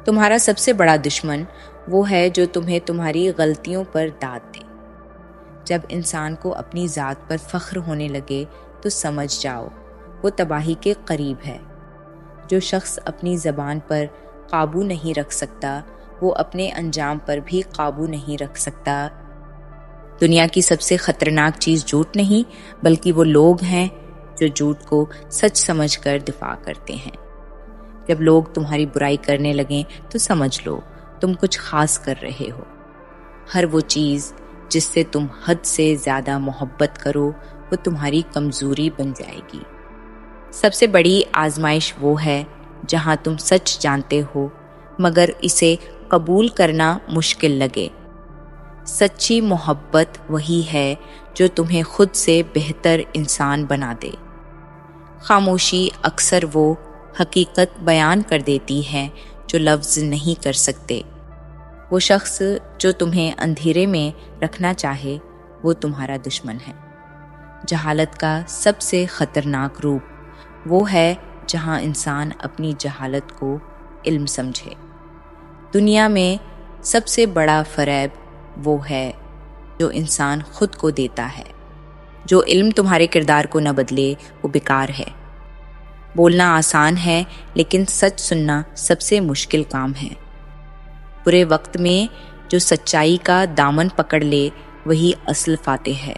تمہارا سب سے بڑا دشمن وہ ہے جو تمہیں تمہاری غلطیوں پر داد دے۔ جب انسان کو اپنی ذات پر فخر ہونے لگے تو سمجھ جاؤ وہ تباہی کے قریب ہے۔ جو شخص اپنی زبان پر قابو نہیں رکھ سکتا وہ اپنے انجام پر بھی قابو نہیں رکھ سکتا۔ دنیا کی سب سے خطرناک چیز جھوٹ نہیں بلکہ وہ لوگ ہیں جو جھوٹ کو سچ سمجھ کر دفاع کرتے ہیں۔ جب لوگ تمہاری برائی کرنے لگیں تو سمجھ لو تم کچھ خاص کر رہے ہو۔ ہر وہ چیز جس سے تم حد سے زیادہ محبت کرو وہ تمہاری کمزوری بن جائے گی۔ سب سے بڑی آزمائش وہ ہے جہاں تم سچ جانتے ہو مگر اسے قبول کرنا مشکل لگے۔ سچی محبت وہی ہے جو تمہیں خود سے بہتر انسان بنا دے۔ خاموشی اکثر وہ حقیقت بیان کر دیتی ہے جو لفظ نہیں کر سکتے۔ وہ شخص جو تمہیں اندھیرے میں رکھنا چاہے وہ تمہارا دشمن ہے۔ جہالت کا سب سے خطرناک روپ وہ ہے جہاں انسان اپنی جہالت کو علم سمجھے۔ دنیا میں سب سے بڑا فریب وہ ہے جو انسان خود کو دیتا ہے۔ جو علم تمہارے کردار کو نہ بدلے وہ بیکار ہے۔ بولنا آسان ہے لیکن سچ سننا سب سے مشکل کام ہے۔ برے وقت میں جو سچائی کا دامن پکڑ لے وہی اصل فاتح ہے۔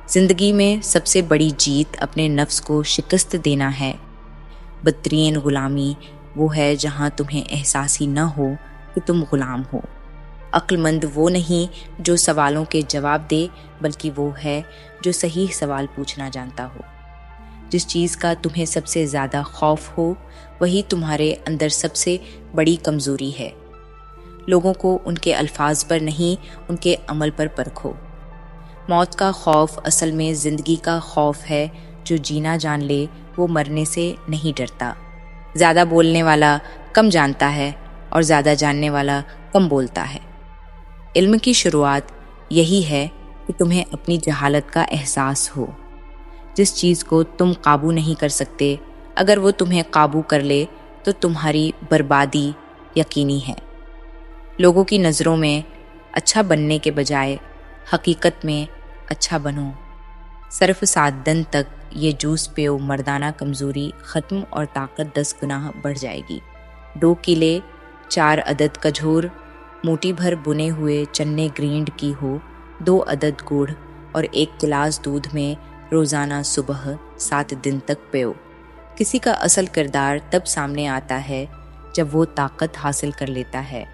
زندگی میں سب سے بڑی جیت اپنے نفس کو شکست دینا ہے۔ بدترین غلامی وہ ہے جہاں تمہیں احساس ہی نہ ہو کہ تم غلام ہو۔ عقل مند وہ نہیں جو سوالوں کے جواب دے بلکہ وہ ہے جو صحیح سوال پوچھنا جانتا ہو۔ جس چیز کا تمہیں سب سے زیادہ خوف ہو وہی تمہارے اندر سب سے بڑی کمزوری ہے۔ لوگوں کو ان کے الفاظ پر نہیں ان کے عمل پر پرکھو۔ موت کا خوف اصل میں زندگی کا خوف ہے۔ جو جینا جان لے وہ مرنے سے نہیں ڈرتا۔ زیادہ بولنے والا کم جانتا ہے اور زیادہ جاننے والا کم بولتا ہے۔ علم کی شروعات یہی ہے کہ تمہیں اپنی جہالت کا احساس ہو۔ جس چیز کو تم قابو نہیں کر سکتے اگر وہ تمہیں قابو کر لے تو تمہاری بربادی یقینی ہے۔ لوگوں کی نظروں میں اچھا بننے کے بجائے حقیقت میں اچھا بنو۔ صرف 7 دن تک یہ جوس پیو، مردانہ کمزوری ختم اور طاقت 10 گنا بڑھ جائے گی۔ 2 کیلے، 4 عدد کھجور، موٹی بھر بنے ہوئے چنے گرینڈ کی ہو، 2 عدد گڑ اور 1 گلاس دودھ میں روزانہ صبح 7 دن تک پیو۔ کسی کا اصل کردار تب سامنے آتا ہے جب وہ طاقت حاصل کر لیتا ہے